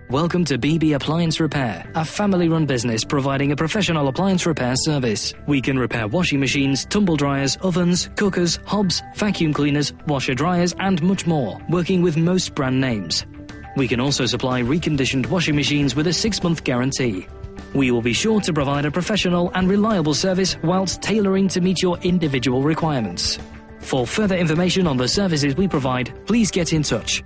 Welcome to B.B Appliance Repair, a family-run business providing a professional appliance repair service. We can repair washing machines, tumble dryers, ovens, cookers, hobs, vacuum cleaners, washer dryers, and much more, working with most brand names. We can also supply reconditioned washing machines with a 6-month guarantee. We will be sure to provide a professional and reliable service whilst tailoring to meet your individual requirements. For further information on the services we provide, please get in touch.